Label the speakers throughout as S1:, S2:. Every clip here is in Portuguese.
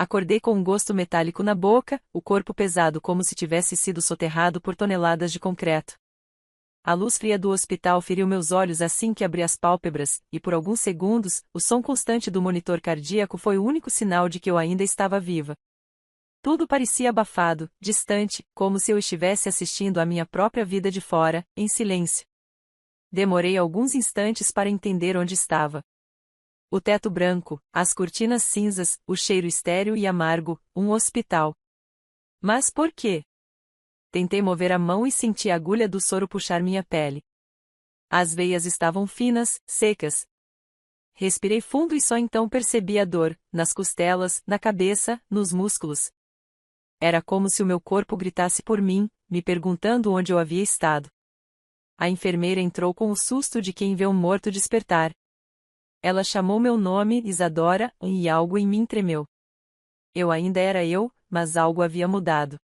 S1: Acordei com um gosto metálico na boca, o corpo pesado como se tivesse sido soterrado por toneladas de concreto. A luz fria do hospital feriu meus olhos assim que abri as pálpebras, e por alguns segundos, o som constante do monitor cardíaco foi o único sinal de que eu ainda estava viva. Tudo parecia abafado, distante, como se eu estivesse assistindo à minha própria vida de fora, em silêncio. Demorei alguns instantes para entender onde estava. O teto branco, as cortinas cinzas, o cheiro estéril e amargo, um hospital. Mas por quê? Tentei mover a mão e senti a agulha do soro puxar minha pele. As veias estavam finas, secas. Respirei fundo e só então percebi a dor, nas costelas, na cabeça, nos músculos. Era como se o meu corpo gritasse por mim, me perguntando onde eu havia estado. A enfermeira entrou com o susto de quem vê um morto despertar. Ela chamou meu nome, Isadora, e algo em mim tremeu. Eu ainda era eu, mas algo havia mudado.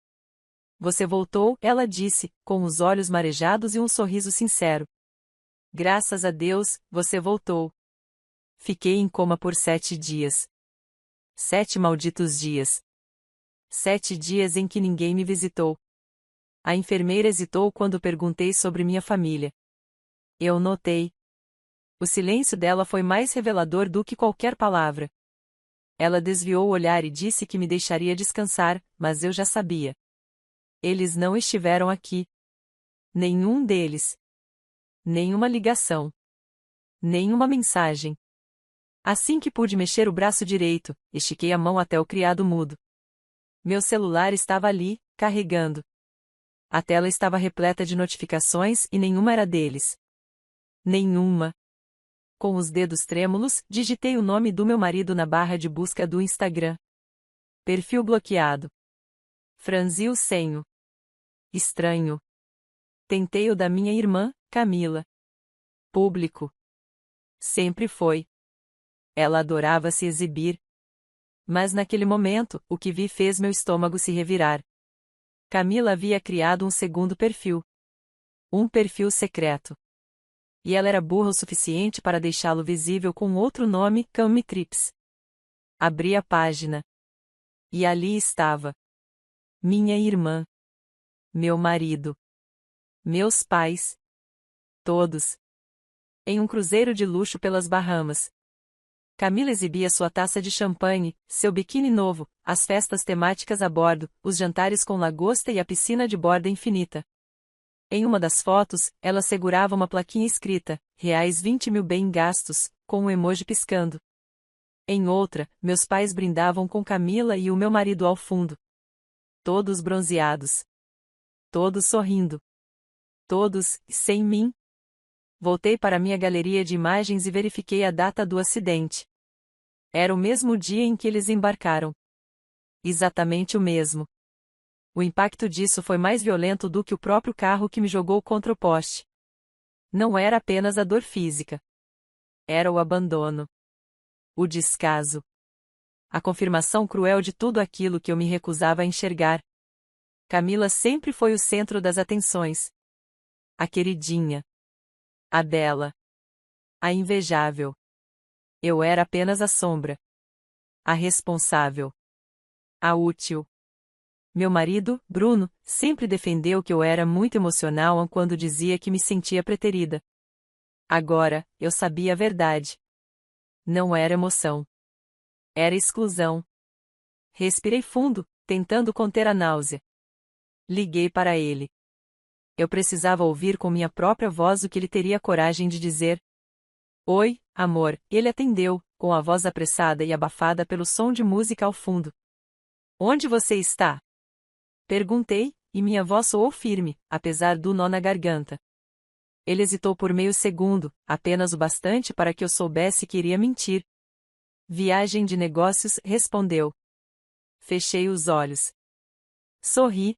S1: Você voltou, ela disse, com os olhos marejados e um sorriso sincero. Graças a Deus, você voltou. Fiquei em coma por 7 dias. 7 malditos dias. 7 dias em que ninguém me visitou. A enfermeira hesitou quando perguntei sobre minha família. Eu notei. O silêncio dela foi mais revelador do que qualquer palavra. Ela desviou o olhar e disse que me deixaria descansar, mas eu já sabia. Eles não estiveram aqui. Nenhum deles. Nenhuma ligação. Nenhuma mensagem. Assim que pude mexer o braço direito, estiquei a mão até o criado mudo. Meu celular estava ali, carregando. A tela estava repleta de notificações e nenhuma era deles. Nenhuma. Com os dedos trêmulos, digitei o nome do meu marido na barra de busca do Instagram. Perfil bloqueado. Franzi o senho. Estranho. Tentei o da minha irmã, Camila. Público. Sempre foi. Ela adorava se exibir. Mas naquele momento, o que vi fez meu estômago se revirar. Camila havia criado um segundo perfil. Um perfil secreto. E ela era burra o suficiente para deixá-lo visível com outro nome, Cami Crips. Abri a página. E ali estava. Minha irmã. Meu marido. Meus pais. Todos. Em um cruzeiro de luxo pelas Bahamas. Camila exibia sua taça de champanhe, seu biquíni novo, as festas temáticas a bordo, os jantares com lagosta e a piscina de borda infinita. Em uma das fotos, ela segurava uma plaquinha escrita, reais 20 mil bem gastos, com um emoji piscando. Em outra, meus pais brindavam com Camila e o meu marido ao fundo. Todos bronzeados. Todos sorrindo. Todos, sem mim. Voltei para minha galeria de imagens e verifiquei a data do acidente. Era o mesmo dia em que eles embarcaram. Exatamente o mesmo. O impacto disso foi mais violento do que o próprio carro que me jogou contra o poste. Não era apenas a dor física. Era o abandono. O descaso. A confirmação cruel de tudo aquilo que eu me recusava a enxergar. Camila sempre foi o centro das atenções. A queridinha. A bela. A invejável. Eu era apenas a sombra. A responsável. A útil. Meu marido, Bruno, sempre defendeu que eu era muito emocional quando dizia que me sentia preterida. Agora, eu sabia a verdade. Não era emoção. Era exclusão. Respirei fundo, tentando conter a náusea. Liguei para ele. Eu precisava ouvir com minha própria voz o que ele teria coragem de dizer. Oi, amor, ele atendeu, com a voz apressada e abafada pelo som de música ao fundo. Onde você está? Perguntei, e minha voz soou firme, apesar do nó na garganta. Ele hesitou por meio segundo, apenas o bastante para que eu soubesse que iria mentir. Viagem de negócios, respondeu. Fechei os olhos. Sorri.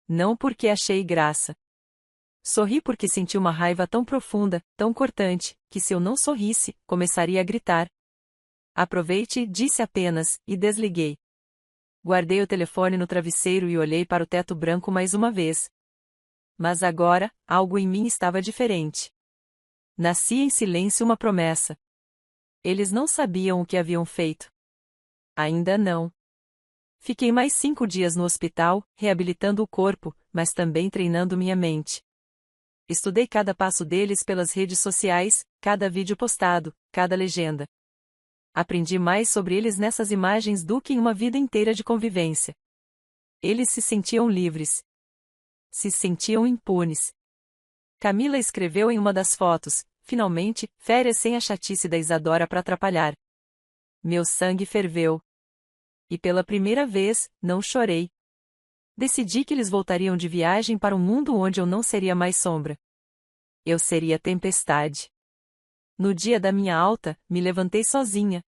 S1: Não porque achei graça. Sorri porque senti uma raiva tão profunda, tão cortante, que se eu não sorrisse, começaria a gritar. Aproveite, disse apenas, e desliguei. Guardei o telefone no travesseiro e olhei para o teto branco mais uma vez. Mas agora, algo em mim estava diferente. Nascia em silêncio uma promessa. Eles não sabiam o que haviam feito. Ainda não. Fiquei mais 5 dias no hospital, reabilitando o corpo, mas também treinando minha mente. Estudei cada passo deles pelas redes sociais, cada vídeo postado, cada legenda. Aprendi mais sobre eles nessas imagens do que em uma vida inteira de convivência. Eles se sentiam livres. Se sentiam impunes. Camila escreveu em uma das fotos, finalmente, férias sem a chatice da Isadora para atrapalhar. Meu sangue ferveu. E pela primeira vez, não chorei. Decidi que eles voltariam de viagem para um mundo onde eu não seria mais sombra. Eu seria tempestade. No dia da minha alta, me levantei sozinha.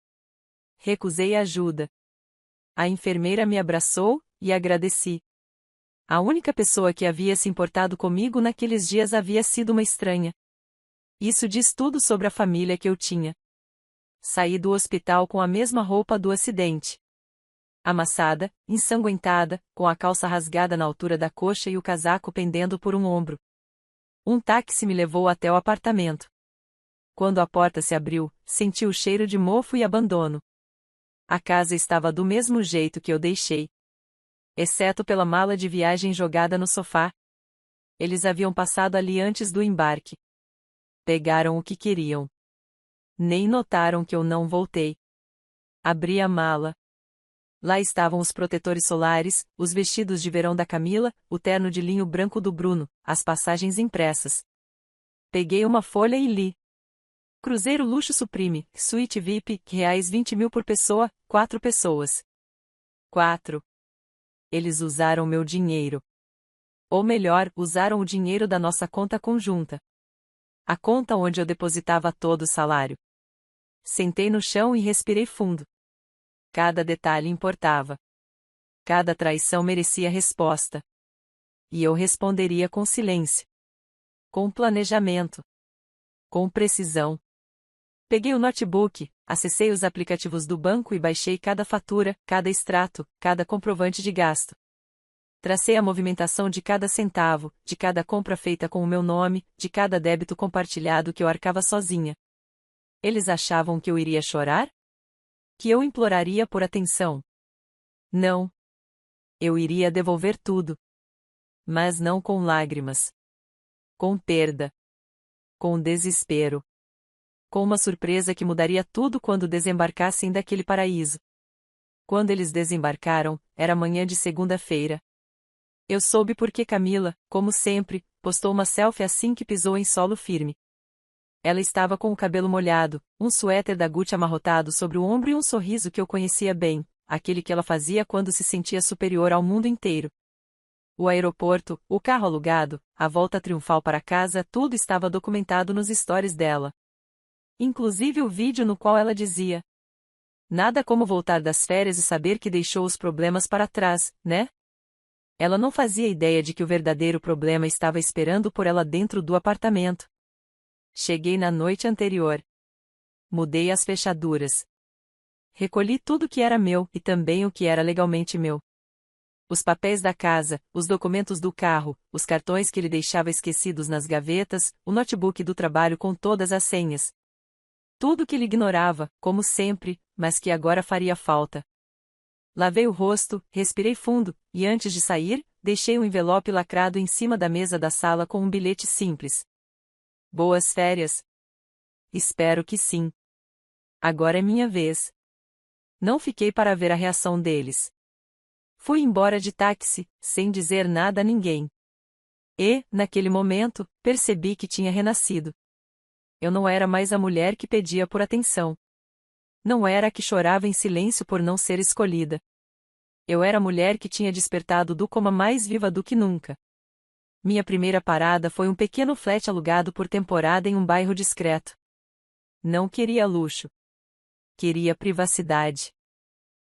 S1: Recusei ajuda. A enfermeira me abraçou, e agradeci. A única pessoa que havia se importado comigo naqueles dias havia sido uma estranha. Isso diz tudo sobre a família que eu tinha. Saí do hospital com a mesma roupa do acidente. Amassada, ensanguentada, com a calça rasgada na altura da coxa e o casaco pendendo por um ombro. Um táxi me levou até o apartamento. Quando a porta se abriu, senti o cheiro de mofo e abandono. A casa estava do mesmo jeito que eu deixei. Exceto pela mala de viagem jogada no sofá. Eles haviam passado ali antes do embarque. Pegaram o que queriam. Nem notaram que eu não voltei. Abri a mala. Lá estavam os protetores solares, os vestidos de verão da Camila, o terno de linho branco do Bruno, as passagens impressas. Peguei uma folha e li. Cruzeiro Luxo Supreme, Suíte VIP, reais 20.000 por pessoa, 4 pessoas. 4. Eles usaram meu dinheiro. Ou melhor, usaram o dinheiro da nossa conta conjunta. A conta onde eu depositava todo o salário. Sentei no chão e respirei fundo. Cada detalhe importava. Cada traição merecia resposta. E eu responderia com silêncio. Com planejamento. Com precisão. Peguei o notebook, acessei os aplicativos do banco e baixei cada fatura, cada extrato, cada comprovante de gasto. Tracei a movimentação de cada centavo, de cada compra feita com o meu nome, de cada débito compartilhado que eu arcava sozinha. Eles achavam que eu iria chorar? Que eu imploraria por atenção? Não. Eu iria devolver tudo. Mas não com lágrimas. Com perda. Com desespero. Com uma surpresa que mudaria tudo quando desembarcassem daquele paraíso. Quando eles desembarcaram, era manhã de segunda-feira. Eu soube porque Camila, como sempre, postou uma selfie assim que pisou em solo firme. Ela estava com o cabelo molhado, um suéter da Gucci amarrotado sobre o ombro e um sorriso que eu conhecia bem, aquele que ela fazia quando se sentia superior ao mundo inteiro. O aeroporto, o carro alugado, a volta triunfal para casa, tudo estava documentado nos stories dela. Inclusive o vídeo no qual ela dizia: "Nada como voltar das férias e saber que deixou os problemas para trás, né?" Ela não fazia ideia de que o verdadeiro problema estava esperando por ela dentro do apartamento. Cheguei na noite anterior. Mudei as fechaduras. Recolhi tudo que era meu e também o que era legalmente meu. Os papéis da casa, os documentos do carro, os cartões que ele deixava esquecidos nas gavetas, o notebook do trabalho com todas as senhas. Tudo que ele ignorava, como sempre, mas que agora faria falta. Lavei o rosto, respirei fundo, e antes de sair, deixei um envelope lacrado em cima da mesa da sala com um bilhete simples. Boas férias? Espero que sim. Agora é minha vez. Não fiquei para ver a reação deles. Fui embora de táxi, sem dizer nada a ninguém. E, naquele momento, percebi que tinha renascido. Eu não era mais a mulher que pedia por atenção. Não era a que chorava em silêncio por não ser escolhida. Eu era a mulher que tinha despertado do coma mais viva do que nunca. Minha primeira parada foi um pequeno flat alugado por temporada em um bairro discreto. Não queria luxo. Queria privacidade.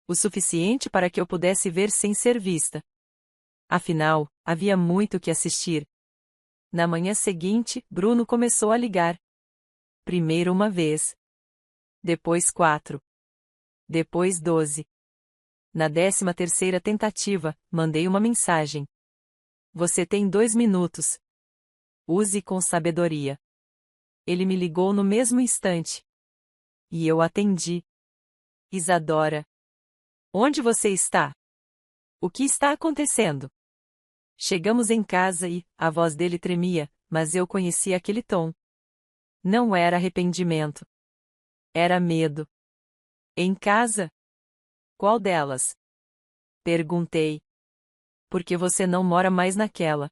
S1: O suficiente para que eu pudesse ver sem ser vista. Afinal, havia muito que assistir. Na manhã seguinte, Bruno começou a ligar. Primeiro uma vez. Depois 4. Depois 12. Na 13ª tentativa, mandei uma mensagem. Você tem 2 minutos. Use com sabedoria. Ele me ligou no mesmo instante. E eu atendi. Isadora. Onde você está? O que está acontecendo? Chegamos em casa e a voz dele tremia, mas eu conhecia aquele tom. Não era arrependimento. Era medo. Em casa? Qual delas? Perguntei. Porque você não mora mais naquela.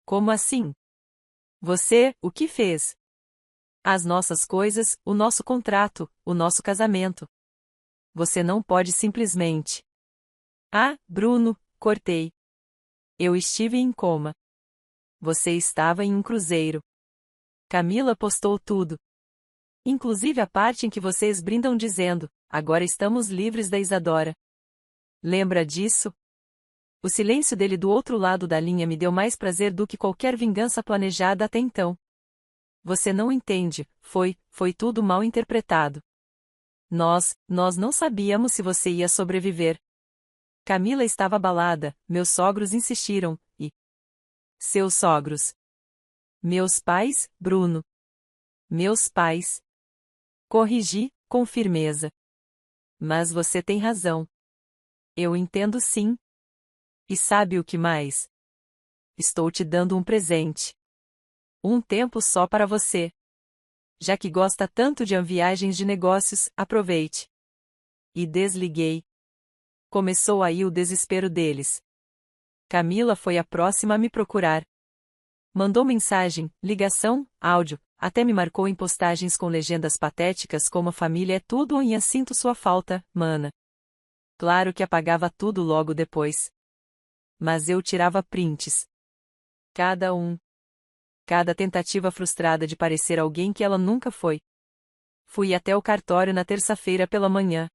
S1: Como assim? Você, o que fez? As nossas coisas, o nosso contrato, o nosso casamento. Você não pode simplesmente. Ah, Bruno, cortei. Eu estive em coma. Você estava em um cruzeiro. Camila postou tudo. Inclusive a parte em que vocês brindam dizendo, agora estamos livres da Isadora. Lembra disso? O silêncio dele do outro lado da linha me deu mais prazer do que qualquer vingança planejada até então. Você não entende, foi tudo mal interpretado. Nós não sabíamos se você ia sobreviver. Camila estava abalada, meus sogros insistiram, e... Seus sogros. Meus pais, Bruno. Meus pais. Corrigi, com firmeza. Mas você tem razão. Eu entendo sim. E sabe o que mais? Estou te dando um presente. Um tempo só para você. Já que gosta tanto de viagens de negócios, aproveite. E desliguei. Começou aí o desespero deles. Camila foi a próxima a me procurar. Mandou mensagem, ligação, áudio, até me marcou em postagens com legendas patéticas como a família é tudo e sinto sua falta, mana. Claro que apagava tudo logo depois. Mas eu tirava prints. Cada tentativa frustrada de parecer alguém que ela nunca foi. Fui até o cartório na terça-feira pela manhã.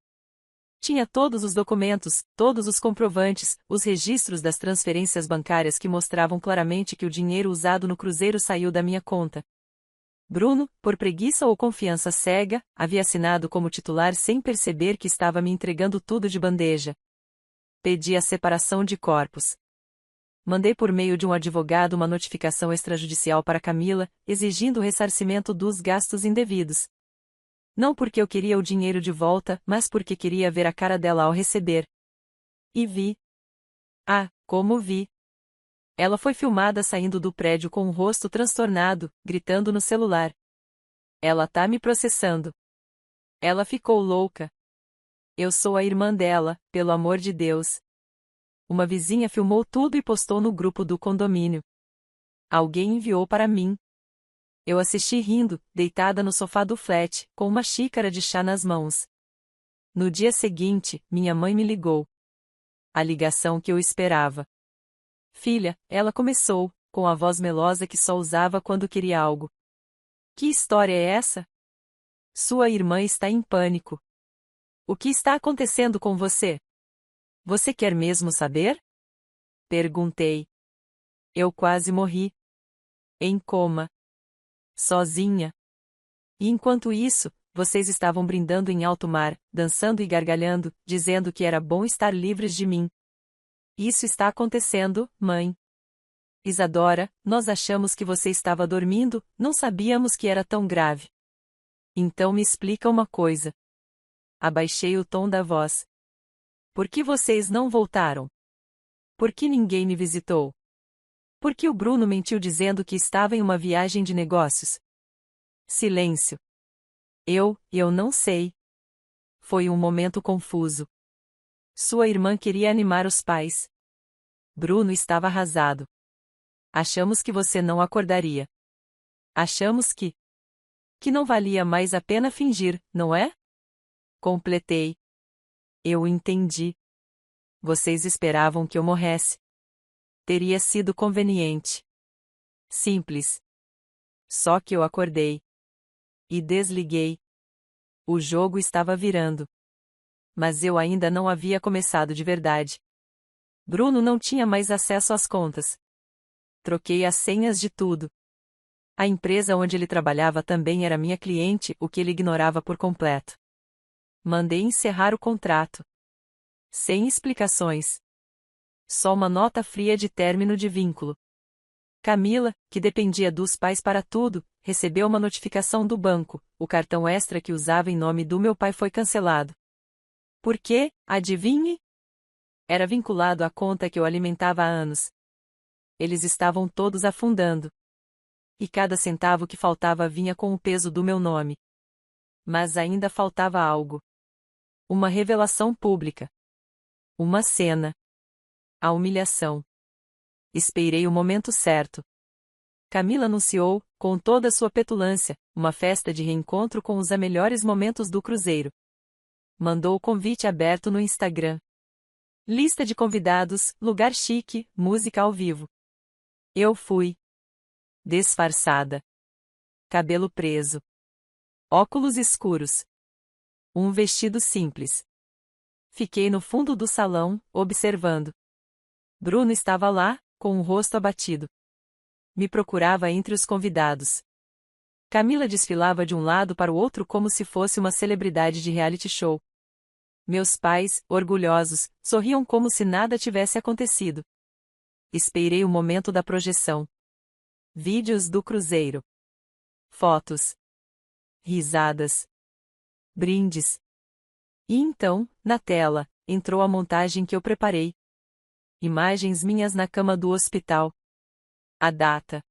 S1: Tinha todos os documentos, todos os comprovantes, os registros das transferências bancárias que mostravam claramente que o dinheiro usado no cruzeiro saiu da minha conta. Bruno, por preguiça ou confiança cega, havia assinado como titular sem perceber que estava me entregando tudo de bandeja. Pedi a separação de corpos. Mandei por meio de um advogado uma notificação extrajudicial para Camila, exigindo o ressarcimento dos gastos indevidos. Não porque eu queria o dinheiro de volta, mas porque queria ver a cara dela ao receber. E vi. Ah, como vi! Ela foi filmada saindo do prédio com o rosto transtornado, gritando no celular. Ela tá me processando. Ela ficou louca. Eu sou a irmã dela, pelo amor de Deus. Uma vizinha filmou tudo e postou no grupo do condomínio. Alguém enviou para mim. Eu assisti rindo, deitada no sofá do flat, com uma xícara de chá nas mãos. No dia seguinte, minha mãe me ligou. A ligação que eu esperava. Filha, ela começou, com a voz melosa que só usava quando queria algo. Que história é essa? Sua irmã está em pânico. O que está acontecendo com você? Você quer mesmo saber? Perguntei. Eu quase morri. Em coma. Sozinha. E enquanto isso, vocês estavam brindando em alto mar, dançando e gargalhando, dizendo que era bom estar livres de mim. Isso está acontecendo, mãe. Isadora, nós achamos que você estava dormindo, não sabíamos que era tão grave. Então me explica uma coisa. Abaixei o tom da voz. Por que vocês não voltaram? Por que ninguém me visitou? Por que o Bruno mentiu dizendo que estava em uma viagem de negócios? Silêncio. Eu não sei. Foi um momento confuso. Sua irmã queria animar os pais. Bruno estava arrasado. Achamos que você não acordaria. Achamos que não valia mais a pena fingir, não é? Completei. Eu entendi. Vocês esperavam que eu morresse. Teria sido conveniente. Simples. Só que eu acordei. E desliguei. O jogo estava virando. Mas eu ainda não havia começado de verdade. Bruno não tinha mais acesso às contas. Troquei as senhas de tudo. A empresa onde ele trabalhava também era minha cliente, o que ele ignorava por completo. Mandei encerrar o contrato. Sem explicações. Só uma nota fria de término de vínculo. Camila, que dependia dos pais para tudo, recebeu uma notificação do banco: o cartão extra que usava em nome do meu pai foi cancelado. Por quê? Adivinhe? Era vinculado à conta que eu alimentava há anos. Eles estavam todos afundando. E cada centavo que faltava vinha com o peso do meu nome. Mas ainda faltava algo. Uma revelação pública. Uma cena. A humilhação. Esperei o momento certo. Camila anunciou, com toda a sua petulância, uma festa de reencontro com os melhores momentos do cruzeiro. Mandou o convite aberto no Instagram. Lista de convidados, lugar chique, música ao vivo. Eu fui. Disfarçada. Cabelo preso. Óculos escuros. Um vestido simples. Fiquei no fundo do salão, observando. Bruno estava lá, com o rosto abatido. Me procurava entre os convidados. Camila desfilava de um lado para o outro como se fosse uma celebridade de reality show. Meus pais, orgulhosos, sorriam como se nada tivesse acontecido. Esperei o momento da projeção. Vídeos do cruzeiro. Fotos. Risadas. Brindes. E então, na tela, entrou a montagem que eu preparei. Imagens minhas na cama do hospital. A data.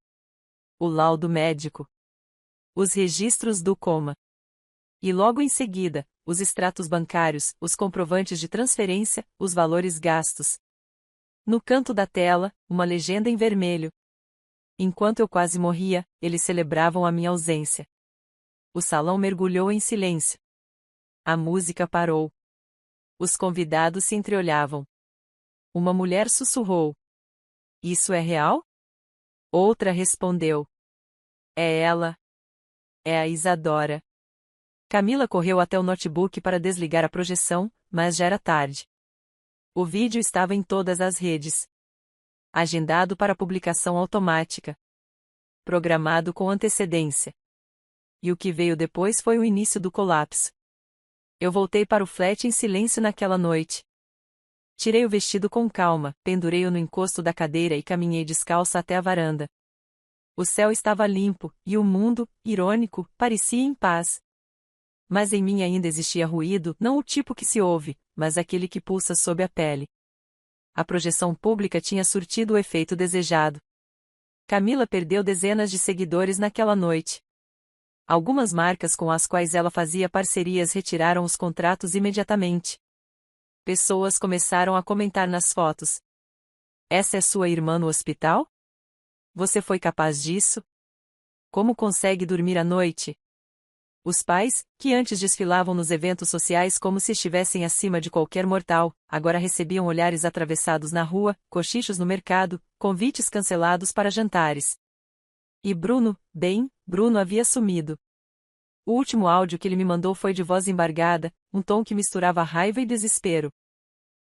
S1: O laudo médico. Os registros do coma. E logo em seguida, os extratos bancários, os comprovantes de transferência, os valores gastos. No canto da tela, uma legenda em vermelho. Enquanto eu quase morria, eles celebravam a minha ausência. O salão mergulhou em silêncio. A música parou. Os convidados se entreolhavam. Uma mulher sussurrou: "Isso é real?" Outra respondeu: "É ela. É a Isadora." Camila correu até o notebook para desligar a projeção, mas já era tarde. O vídeo estava em todas as redes. Agendado para publicação automática. Programado com antecedência. E o que veio depois foi o início do colapso. Eu voltei para o flat em silêncio naquela noite. Tirei o vestido com calma, pendurei-o no encosto da cadeira e caminhei descalça até a varanda. O céu estava limpo, e o mundo, irônico, parecia em paz. Mas em mim ainda existia ruído, não o tipo que se ouve, mas aquele que pulsa sob a pele. A projeção pública tinha surtido o efeito desejado. Camila perdeu dezenas de seguidores naquela noite. Algumas marcas com as quais ela fazia parcerias retiraram os contratos imediatamente. Pessoas começaram a comentar nas fotos: "Essa é sua irmã no hospital? Você foi capaz disso? Como consegue dormir à noite?" Os pais, que antes desfilavam nos eventos sociais como se estivessem acima de qualquer mortal, agora recebiam olhares atravessados na rua, cochichos no mercado, convites cancelados para jantares. E Bruno, Bruno havia sumido. O último áudio que ele me mandou foi de voz embargada, um tom que misturava raiva e desespero.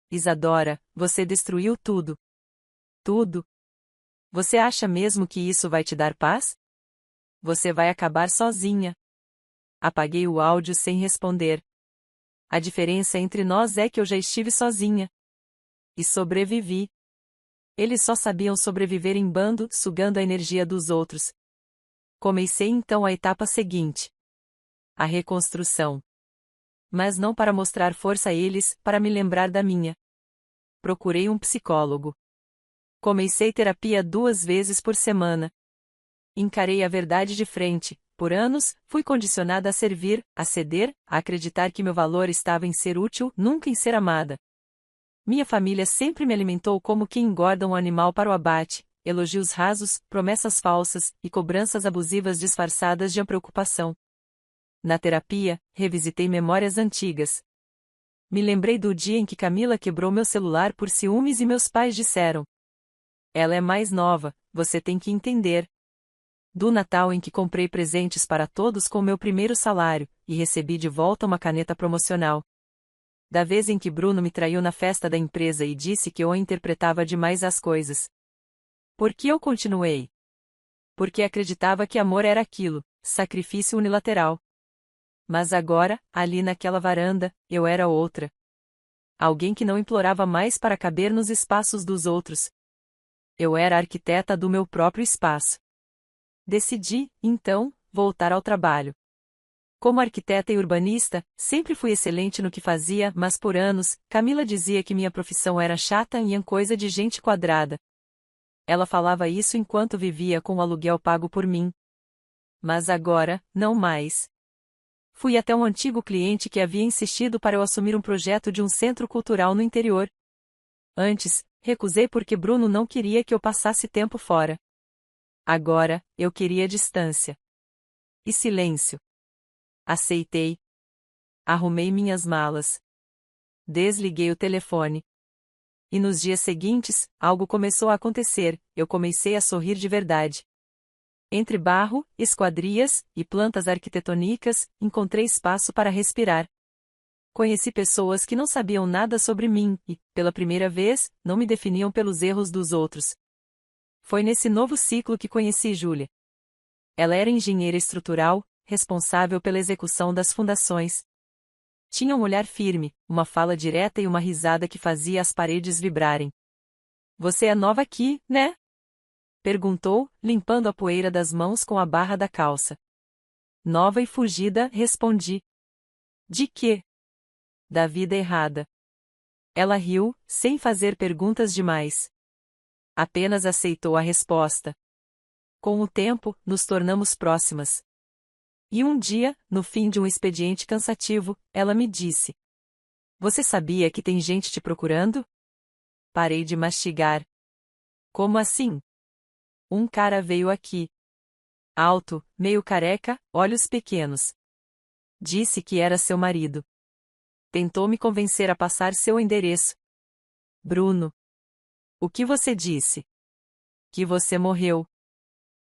S1: "Isadora, você destruiu tudo. Tudo. Você acha mesmo que isso vai te dar paz? Você vai acabar sozinha." Apaguei o áudio sem responder. A diferença entre nós é que eu já estive sozinha. E sobrevivi. Eles só sabiam sobreviver em bando, sugando a energia dos outros. Comecei então a etapa seguinte. A reconstrução. Mas não para mostrar força a eles, para me lembrar da minha. Procurei um psicólogo. Comecei terapia 2 vezes por semana. Encarei a verdade de frente. Por anos, fui condicionada a servir, a ceder, a acreditar que meu valor estava em ser útil, nunca em ser amada. Minha família sempre me alimentou como quem engorda um animal para o abate, elogios rasos, promessas falsas e cobranças abusivas disfarçadas de preocupação. Na terapia, revisitei memórias antigas. Me lembrei do dia em que Camila quebrou meu celular por ciúmes e meus pais disseram: "Ela é mais nova, você tem que entender." Do Natal em que comprei presentes para todos com meu primeiro salário, e recebi de volta uma caneta promocional. Da vez em que Bruno me traiu na festa da empresa e disse que eu interpretava demais as coisas. Por que eu continuei? Porque acreditava que amor era aquilo, sacrifício unilateral. Mas agora, ali naquela varanda, eu era outra. Alguém que não implorava mais para caber nos espaços dos outros. Eu era a arquiteta do meu próprio espaço. Decidi, então, voltar ao trabalho. Como arquiteta e urbanista, sempre fui excelente no que fazia, mas por anos, Camila dizia que minha profissão era chata e coisa de gente quadrada. Ela falava isso enquanto vivia com o aluguel pago por mim. Mas agora, não mais. Fui até um antigo cliente que havia insistido para eu assumir um projeto de um centro cultural no interior. Antes, recusei porque Bruno não queria que eu passasse tempo fora. Agora, eu queria distância. E silêncio. Aceitei. Arrumei minhas malas. Desliguei o telefone. E nos dias seguintes, algo começou a acontecer, eu comecei a sorrir de verdade. Entre barro, esquadrias e plantas arquitetônicas, encontrei espaço para respirar. Conheci pessoas que não sabiam nada sobre mim e, pela primeira vez, não me definiam pelos erros dos outros. Foi nesse novo ciclo que conheci Júlia. Ela era engenheira estrutural, responsável pela execução das fundações. Tinha um olhar firme, uma fala direta e uma risada que fazia as paredes vibrarem. Você é nova aqui, né? Perguntou, limpando a poeira das mãos com a barra da calça. Nova e fugida, respondi. De quê? Da vida errada. Ela riu, sem fazer perguntas demais. Apenas aceitou a resposta. Com o tempo, nos tornamos próximas. E um dia, no fim de um expediente cansativo, ela me disse: Você sabia que tem gente te procurando? Parei de mastigar. Como assim? Um cara veio aqui. Alto, meio careca, olhos pequenos. Disse que era seu marido. Tentou me convencer a passar seu endereço. Bruno. O que você disse? Que você morreu.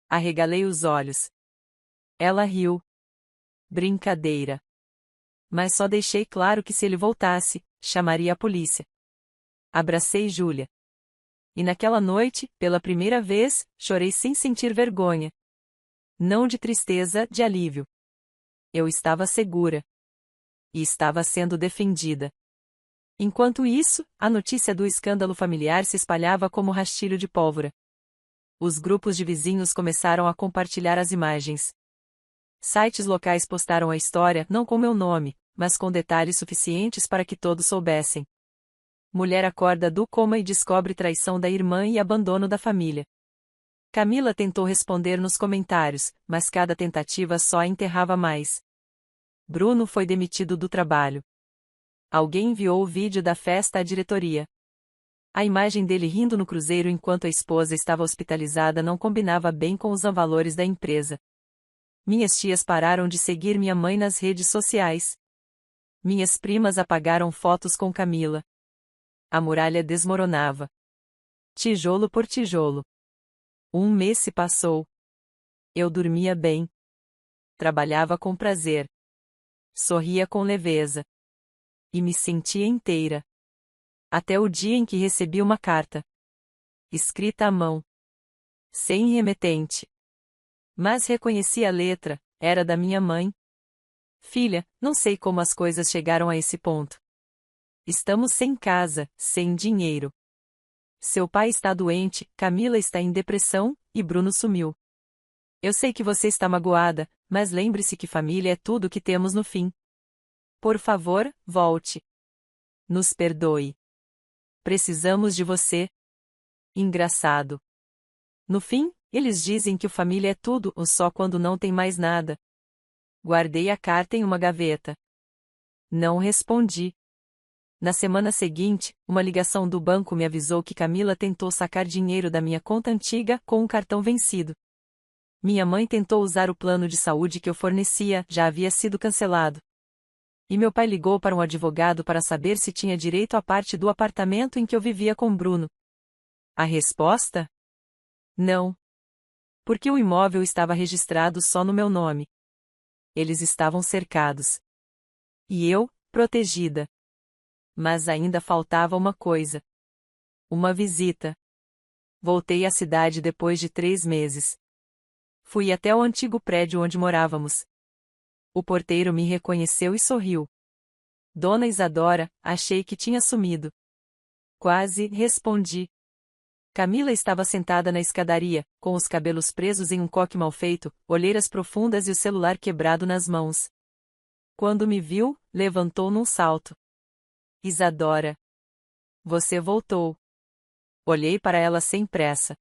S1: Arregalei os olhos. Ela riu. Brincadeira. Mas só deixei claro que se ele voltasse, chamaria a polícia. Abracei Júlia. E naquela noite, pela primeira vez, chorei sem sentir vergonha. Não de tristeza, de alívio. Eu estava segura. E estava sendo defendida. Enquanto isso, a notícia do escândalo familiar se espalhava como rastilho de pólvora. Os grupos de vizinhos começaram a compartilhar as imagens. Sites locais postaram a história não com meu nome, mas com detalhes suficientes para que todos soubessem. Mulher acorda do coma e descobre traição da irmã e abandono da família. Camila tentou responder nos comentários, mas cada tentativa só a enterrava mais. Bruno foi demitido do trabalho. Alguém enviou o vídeo da festa à diretoria. A imagem dele rindo no cruzeiro enquanto a esposa estava hospitalizada não combinava bem com os valores da empresa. Minhas tias pararam de seguir minha mãe nas redes sociais. Minhas primas apagaram fotos com Camila. A muralha desmoronava. Tijolo por tijolo. Um mês se passou. Eu dormia bem. Trabalhava com prazer. Sorria com leveza. E me sentia inteira. Até o dia em que recebi uma carta. Escrita à mão. Sem remetente. Mas reconheci a letra, era da minha mãe. Filha, não sei como as coisas chegaram a esse ponto. Estamos sem casa, sem dinheiro. Seu pai está doente, Camila está em depressão, e Bruno sumiu. Eu sei que você está magoada, mas lembre-se que família é tudo que temos no fim. Por favor, volte. Nos perdoe. Precisamos de você. Engraçado. No fim, eles dizem que o família é tudo ou só quando não tem mais nada. Guardei a carta em uma gaveta. Não respondi. Na semana seguinte, uma ligação do banco me avisou que Camila tentou sacar dinheiro da minha conta antiga com um cartão vencido. Minha mãe tentou usar o plano de saúde que eu fornecia, já havia sido cancelado. E meu pai ligou para um advogado para saber se tinha direito à parte do apartamento em que eu vivia com Bruno. A resposta? Não. Porque o imóvel estava registrado só no meu nome. Eles estavam cercados. E eu, protegida. Mas ainda faltava uma coisa. Uma visita. Voltei à cidade depois de 3 meses. Fui até o antigo prédio onde morávamos. O porteiro me reconheceu e sorriu. Dona Isadora, achei que tinha sumido. Quase, respondi. Camila estava sentada na escadaria, com os cabelos presos em um coque mal feito, olheiras profundas e o celular quebrado nas mãos. Quando me viu, levantou num salto. Isadora. Você voltou. Olhei para ela sem pressa.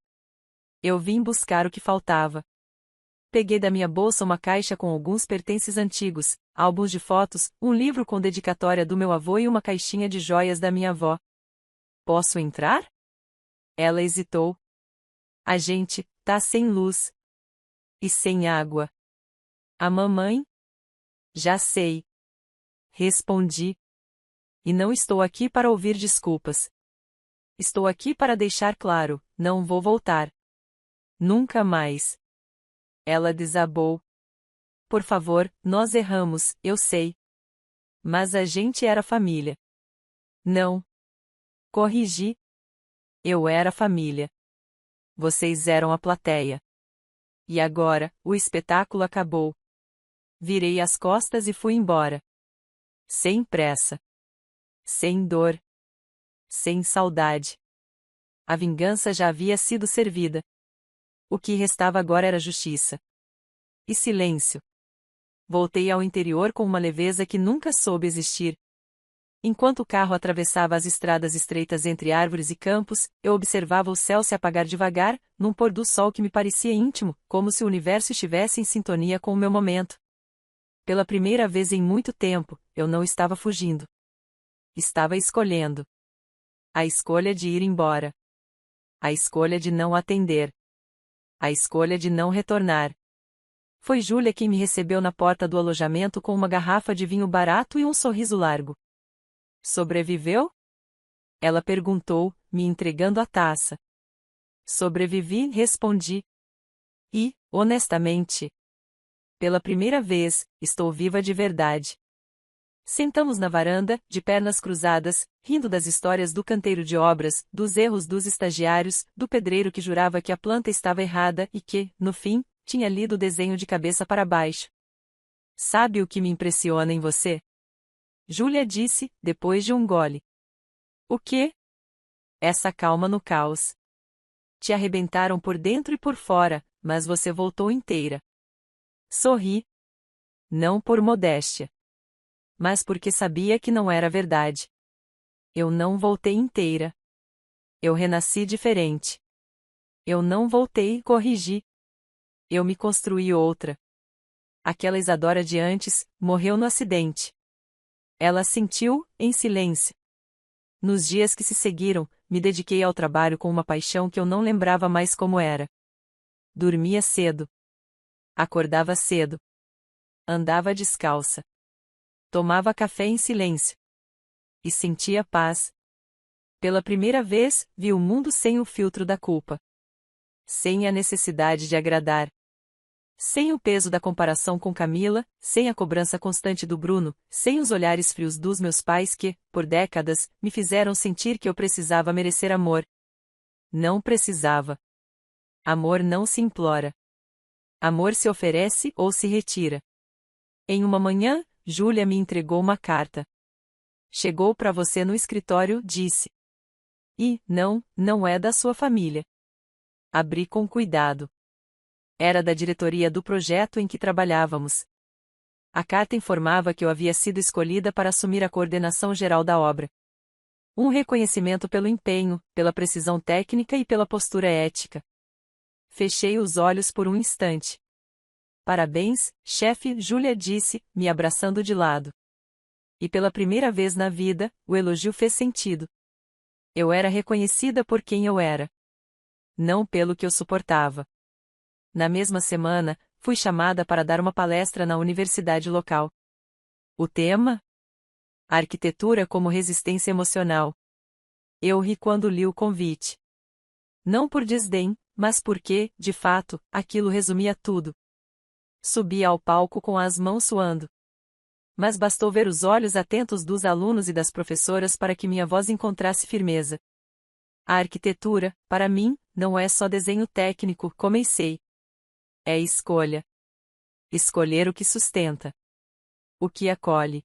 S1: Eu vim buscar o que faltava. Peguei da minha bolsa uma caixa com alguns pertences antigos, álbuns de fotos, um livro com dedicatória do meu avô e uma caixinha de joias da minha avó. Posso entrar? Ela hesitou. A gente tá sem luz. E sem água. A mamãe? Já sei. Respondi. E não estou aqui para ouvir desculpas. Estou aqui para deixar claro, não vou voltar. Nunca mais. Ela desabou. Por favor, nós erramos, eu sei. Mas a gente era família. Não. Corrigi. Eu era família. Vocês eram a plateia. E agora, o espetáculo acabou. Virei as costas e fui embora. Sem pressa. Sem dor. Sem saudade. A vingança já havia sido servida. O que restava agora era justiça. E silêncio. Voltei ao interior com uma leveza que nunca soube existir. Enquanto o carro atravessava as estradas estreitas entre árvores e campos, eu observava o céu se apagar devagar, num pôr do sol que me parecia íntimo, como se o universo estivesse em sintonia com o meu momento. Pela primeira vez em muito tempo, eu não estava fugindo. Estava escolhendo. A escolha de ir embora. A escolha de não atender. A escolha de não retornar. Foi Júlia quem me recebeu na porta do alojamento com uma garrafa de vinho barato e um sorriso largo. Sobreviveu? Ela perguntou, me entregando a taça. Sobrevivi, respondi. E, honestamente, pela primeira vez, estou viva de verdade. Sentamos na varanda, de pernas cruzadas, rindo das histórias do canteiro de obras, dos erros dos estagiários, do pedreiro que jurava que a planta estava errada e que, no fim, tinha lido o desenho de cabeça para baixo. Sabe o que me impressiona em você? Júlia disse, depois de um gole. O quê? Essa calma no caos. Te arrebentaram por dentro e por fora, mas você voltou inteira. Sorri. Não por modéstia. Mas porque sabia que não era verdade. Eu não voltei inteira. Eu renasci diferente. Eu não voltei e corrigi. Eu me construí outra. Aquela Isadora de antes, morreu no acidente. Ela sentiu, em silêncio. Nos dias que se seguiram, me dediquei ao trabalho com uma paixão que eu não lembrava mais como era. Dormia cedo. Acordava cedo. Andava descalça. Tomava café em silêncio. E sentia paz. Pela primeira vez, vi o mundo sem o filtro da culpa. Sem a necessidade de agradar. Sem o peso da comparação com Camila, sem a cobrança constante do Bruno, sem os olhares frios dos meus pais que, por décadas, me fizeram sentir que eu precisava merecer amor. Não precisava. Amor não se implora. Amor se oferece ou se retira. Em uma manhã, Júlia me entregou uma carta. Chegou para você no escritório, disse. E, não é da sua família. Abri com cuidado. Era da diretoria do projeto em que trabalhávamos. A carta informava que eu havia sido escolhida para assumir a coordenação geral da obra. Um reconhecimento pelo empenho, pela precisão técnica e pela postura ética. Fechei os olhos por um instante. Parabéns, chefe, Júlia disse, me abraçando de lado. E pela primeira vez na vida, o elogio fez sentido. Eu era reconhecida por quem eu era. Não pelo que eu suportava. Na mesma semana, fui chamada para dar uma palestra na universidade local. O tema? Arquitetura como resistência emocional. Eu ri quando li o convite. Não por desdém, mas porque, de fato, aquilo resumia tudo. Subi ao palco com as mãos suando. Mas bastou ver os olhos atentos dos alunos e das professoras para que minha voz encontrasse firmeza. A arquitetura, para mim, não é só desenho técnico, comecei. É escolha. Escolher o que sustenta. O que acolhe.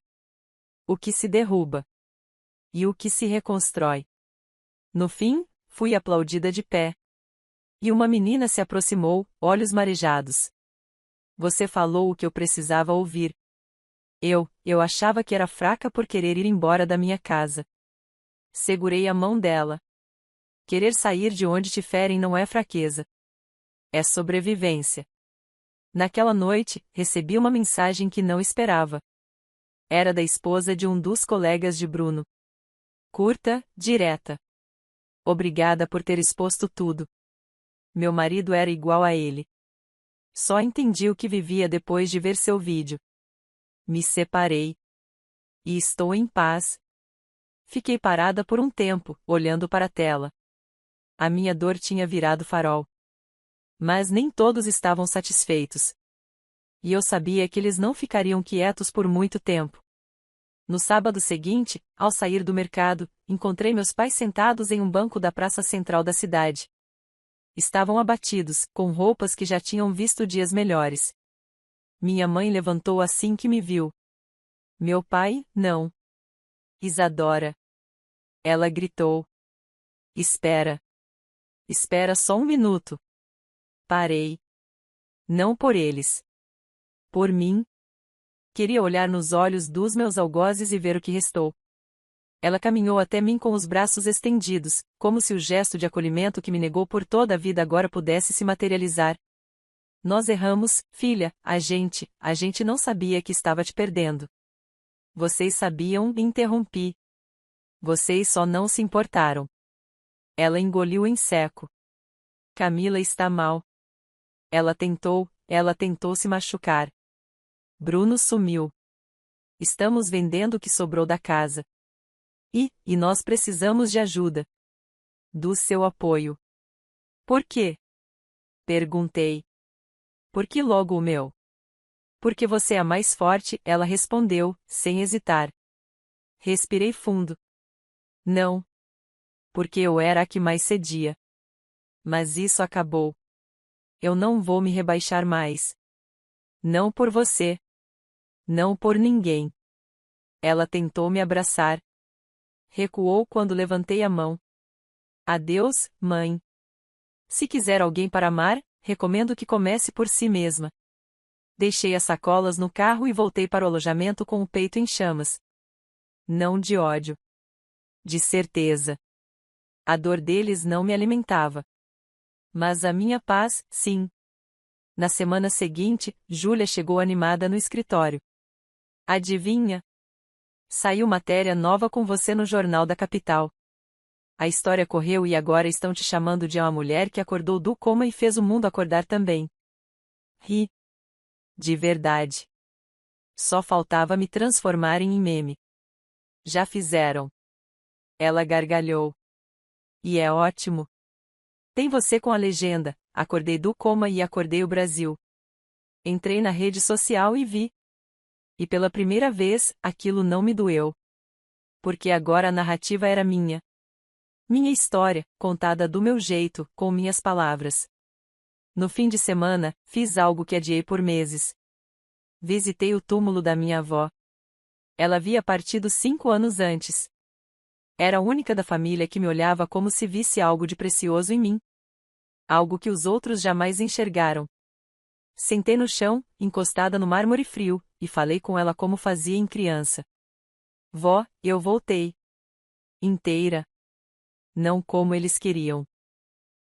S1: O que se derruba. E o que se reconstrói. No fim, fui aplaudida de pé. E uma menina se aproximou, olhos marejados. Você falou o que eu precisava ouvir. Eu achava que era fraca por querer ir embora da minha casa. Segurei a mão dela. Querer sair de onde te ferem não é fraqueza. É sobrevivência. Naquela noite, recebi uma mensagem que não esperava. Era da esposa de um dos colegas de Bruno. Curta, direta. Obrigada por ter exposto tudo. Meu marido era igual a ele. Só entendi o que vivia depois de ver seu vídeo. Me separei. E estou em paz. Fiquei parada por um tempo, olhando para a tela. A minha dor tinha virado farol. Mas nem todos estavam satisfeitos. E eu sabia que eles não ficariam quietos por muito tempo. No sábado seguinte, ao sair do mercado, encontrei meus pais sentados em um banco da praça central da cidade. Estavam abatidos, com roupas que já tinham visto dias melhores. Minha mãe levantou assim que me viu. Meu pai, não. Isadora. Ela gritou. Espera. Espera só um minuto. Parei. Não por eles. Por mim. Queria olhar nos olhos dos meus algozes e ver o que restou. Ela caminhou até mim com os braços estendidos, como se o gesto de acolhimento que me negou por toda a vida agora pudesse se materializar. Nós erramos, filha, a gente não sabia que estava te perdendo. Vocês sabiam, interrompi. Vocês só não se importaram. Ela engoliu em seco. Camila está mal. Ela tentou se machucar. Bruno sumiu. Estamos vendendo o que sobrou da casa. E nós precisamos de ajuda. Do seu apoio. Por quê? Perguntei. Por que logo o meu? Porque você é a mais forte, ela respondeu, sem hesitar. Respirei fundo. Não. Porque eu era a que mais cedia. Mas isso acabou. Eu não vou me rebaixar mais. Não por você. Não por ninguém. Ela tentou me abraçar. Recuou quando levantei a mão. Adeus, mãe. Se quiser alguém para amar, recomendo que comece por si mesma. Deixei as sacolas no carro e voltei para o alojamento com o peito em chamas. Não de ódio. De certeza. A dor deles não me alimentava. Mas a minha paz, sim. Na semana seguinte, Júlia chegou animada no escritório. Adivinha? Saiu matéria nova com você no jornal da capital. A história correu e agora estão te chamando de uma mulher que acordou do coma e fez o mundo acordar também. Ri. De verdade. Só faltava me transformarem em meme. Já fizeram. Ela gargalhou. E é ótimo. Tem você com a legenda, acordei do coma e acordei o Brasil. Entrei na rede social e vi. E pela primeira vez, aquilo não me doeu. Porque agora a narrativa era minha. Minha história, contada do meu jeito, com minhas palavras. No fim de semana, fiz algo que adiei por meses. Visitei o túmulo da minha avó. Ela havia partido 5 anos antes. Era a única da família que me olhava como se visse algo de precioso em mim. Algo que os outros jamais enxergaram. Sentei no chão, encostada no mármore frio, e falei com ela como fazia em criança. Vó, eu voltei. Inteira. Não como eles queriam.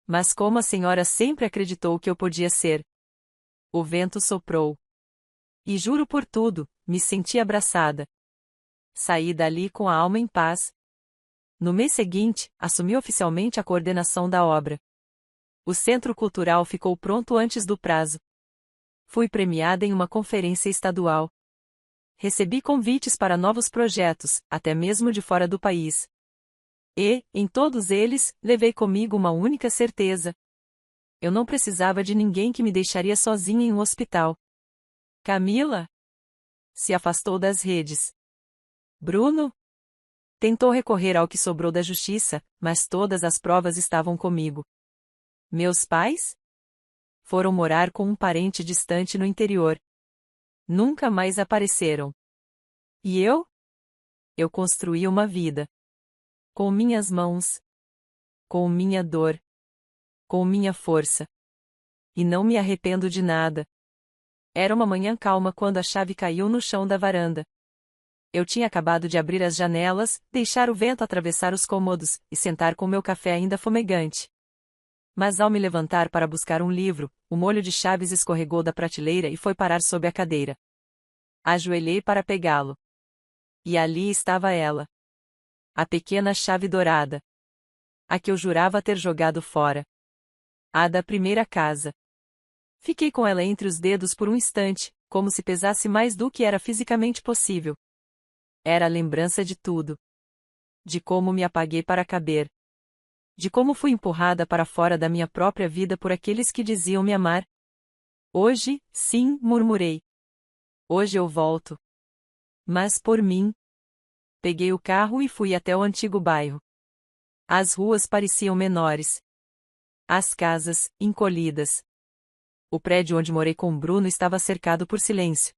S1: Mas como a senhora sempre acreditou que eu podia ser. O vento soprou. E juro por tudo, me senti abraçada. Saí dali com a alma em paz. No mês seguinte, assumi oficialmente a coordenação da obra. O Centro Cultural ficou pronto antes do prazo. Fui premiada em uma conferência estadual. Recebi convites para novos projetos, até mesmo de fora do país. E, em todos eles, levei comigo uma única certeza. Eu não precisava de ninguém que me deixaria sozinha em um hospital. Camila? Se afastou das redes. Bruno? Tentou recorrer ao que sobrou da justiça, mas todas as provas estavam comigo. Meus pais? Foram morar com um parente distante no interior. Nunca mais apareceram. E eu? Eu construí uma vida. Com minhas mãos. Com minha dor. Com minha força. E não me arrependo de nada. Era uma manhã calma quando a chave caiu no chão da varanda. Eu tinha acabado de abrir as janelas, deixar o vento atravessar os cômodos, e sentar com meu café ainda fumegante. Mas ao me levantar para buscar um livro, o molho de chaves escorregou da prateleira e foi parar sob a cadeira. Ajoelhei para pegá-lo. E ali estava ela. A pequena chave dourada. A que eu jurava ter jogado fora. A da primeira casa. Fiquei com ela entre os dedos por um instante, como se pesasse mais do que era fisicamente possível. Era a lembrança de tudo. De como me apaguei para caber. De como fui empurrada para fora da minha própria vida por aqueles que diziam me amar. Hoje, sim, murmurei. Hoje eu volto. Mas por mim. Peguei o carro e fui até o antigo bairro. As ruas pareciam menores. As casas, encolhidas. O prédio onde morei com Bruno estava cercado por silêncio.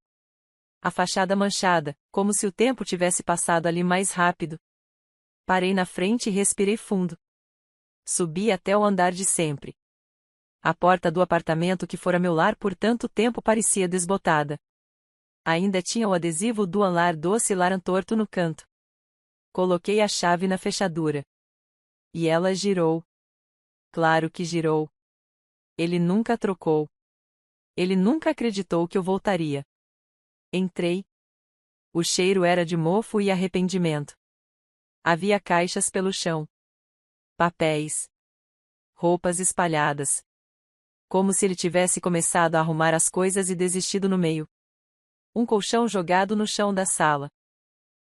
S1: A fachada manchada, como se o tempo tivesse passado ali mais rápido. Parei na frente e respirei fundo. Subi até o andar de sempre. A porta do apartamento que fora meu lar por tanto tempo parecia desbotada. Ainda tinha o adesivo do lar doce larantorto no canto. Coloquei a chave na fechadura. E ela girou. Claro que girou. Ele nunca trocou. Ele nunca acreditou que eu voltaria. Entrei. O cheiro era de mofo e arrependimento. Havia caixas pelo chão. Papéis. Roupas espalhadas. Como se ele tivesse começado a arrumar as coisas e desistido no meio. Um colchão jogado no chão da sala.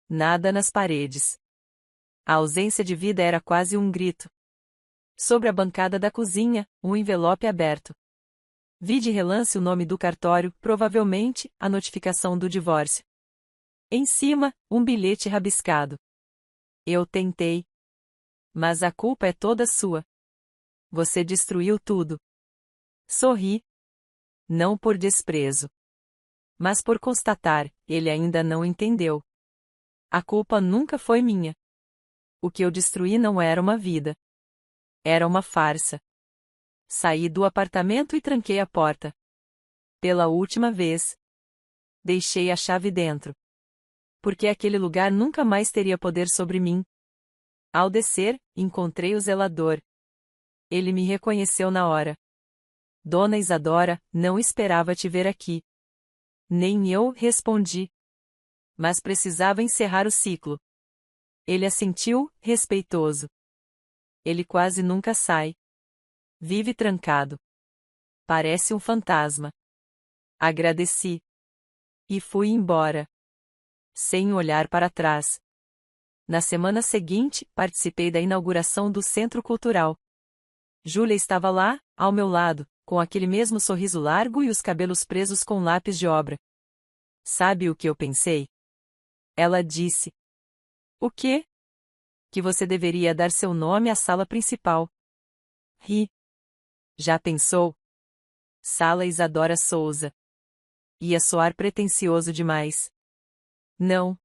S1: Nada nas paredes. A ausência de vida era quase um grito. Sobre a bancada da cozinha, um envelope aberto. Vi de relance o nome do cartório, provavelmente, a notificação do divórcio. Em cima, um bilhete rabiscado. Eu tentei. Mas a culpa é toda sua. Você destruiu tudo. Sorri. Não por desprezo. Mas por constatar, ele ainda não entendeu. A culpa nunca foi minha. O que eu destruí não era uma vida. Era uma farsa. Saí do apartamento e tranquei a porta. Pela última vez. Deixei a chave dentro. Porque aquele lugar nunca mais teria poder sobre mim. Ao descer, encontrei o zelador. Ele me reconheceu na hora. Dona Isadora, não esperava te ver aqui. Nem eu, respondi. Mas precisava encerrar o ciclo. Ele assentiu, respeitoso. Ele quase nunca sai. Vive trancado. Parece um fantasma. Agradeci. E fui embora. Sem olhar para trás. Na semana seguinte, participei da inauguração do Centro Cultural. Júlia estava lá, ao meu lado, com aquele mesmo sorriso largo e os cabelos presos com lápis de obra. Sabe o que eu pensei? Ela disse. O quê? Que você deveria dar seu nome à sala principal. Ri. Já pensou? Sala Isadora Souza. Ia soar pretensioso demais. Não.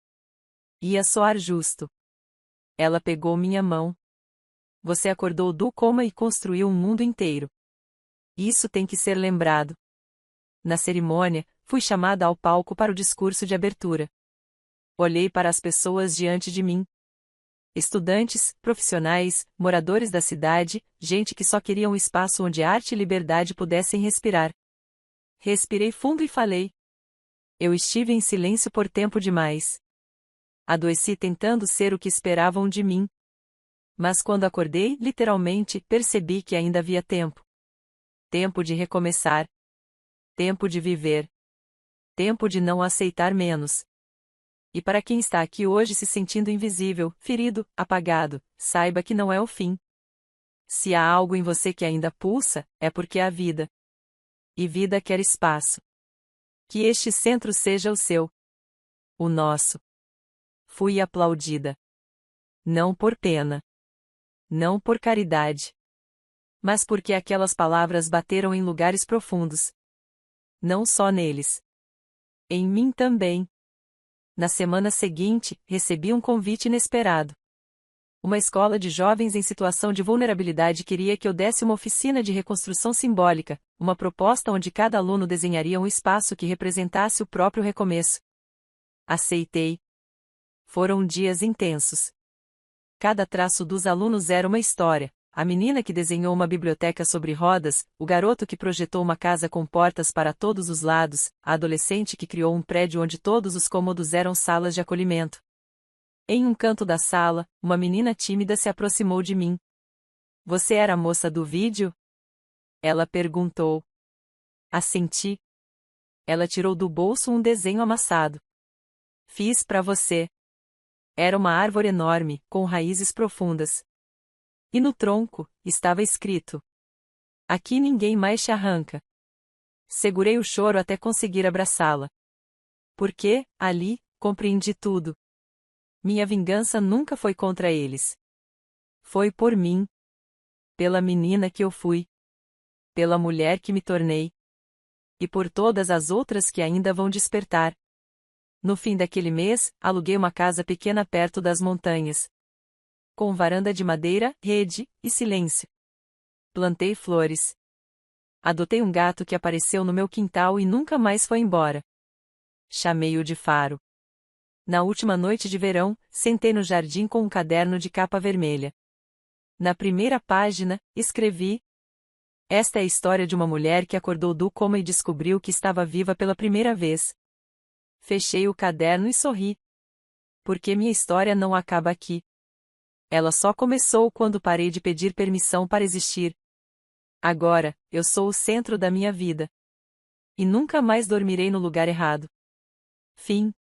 S1: Ia soar justo. Ela pegou minha mão. Você acordou do coma e construiu um mundo inteiro. Isso tem que ser lembrado. Na cerimônia, fui chamada ao palco para o discurso de abertura. Olhei para as pessoas diante de mim. Estudantes, profissionais, moradores da cidade, gente que só queria um espaço onde arte e liberdade pudessem respirar. Respirei fundo e falei. Eu estive em silêncio por tempo demais. Adoeci tentando ser o que esperavam de mim. Mas quando acordei, literalmente, percebi que ainda havia tempo. Tempo de recomeçar. Tempo de viver. Tempo de não aceitar menos. E para quem está aqui hoje se sentindo invisível, ferido, apagado, saiba que não é o fim. Se há algo em você que ainda pulsa, é porque há vida. E vida quer espaço. Que este centro seja o seu. O nosso. Fui aplaudida. Não por pena. Não por caridade. Mas porque aquelas palavras bateram em lugares profundos. Não só neles. Em mim também. Na semana seguinte, recebi um convite inesperado. Uma escola de jovens em situação de vulnerabilidade queria que eu desse uma oficina de reconstrução simbólica, uma proposta onde cada aluno desenharia um espaço que representasse o próprio recomeço. Aceitei. Foram dias intensos. Cada traço dos alunos era uma história. A menina que desenhou uma biblioteca sobre rodas, o garoto que projetou uma casa com portas para todos os lados, a adolescente que criou um prédio onde todos os cômodos eram salas de acolhimento. Em um canto da sala, uma menina tímida se aproximou de mim. Você era a moça do vídeo? Ela perguntou. Assenti. Ela tirou do bolso um desenho amassado. Fiz para você. Era uma árvore enorme, com raízes profundas. E no tronco, estava escrito: aqui ninguém mais te arranca. Segurei o choro até conseguir abraçá-la. Porque, ali, compreendi tudo. Minha vingança nunca foi contra eles. Foi por mim. Pela menina que eu fui. Pela mulher que me tornei. E por todas as outras que ainda vão despertar. No fim daquele mês, aluguei uma casa pequena perto das montanhas. Com varanda de madeira, rede, e silêncio. Plantei flores. Adotei um gato que apareceu no meu quintal e nunca mais foi embora. Chamei-o de Faro. Na última noite de verão, sentei no jardim com um caderno de capa vermelha. Na primeira página, escrevi: esta é a história de uma mulher que acordou do coma e descobriu que estava viva pela primeira vez. Fechei o caderno e sorri. Porque minha história não acaba aqui. Ela só começou quando parei de pedir permissão para existir. Agora, eu sou o centro da minha vida. E nunca mais dormirei no lugar errado. Fim.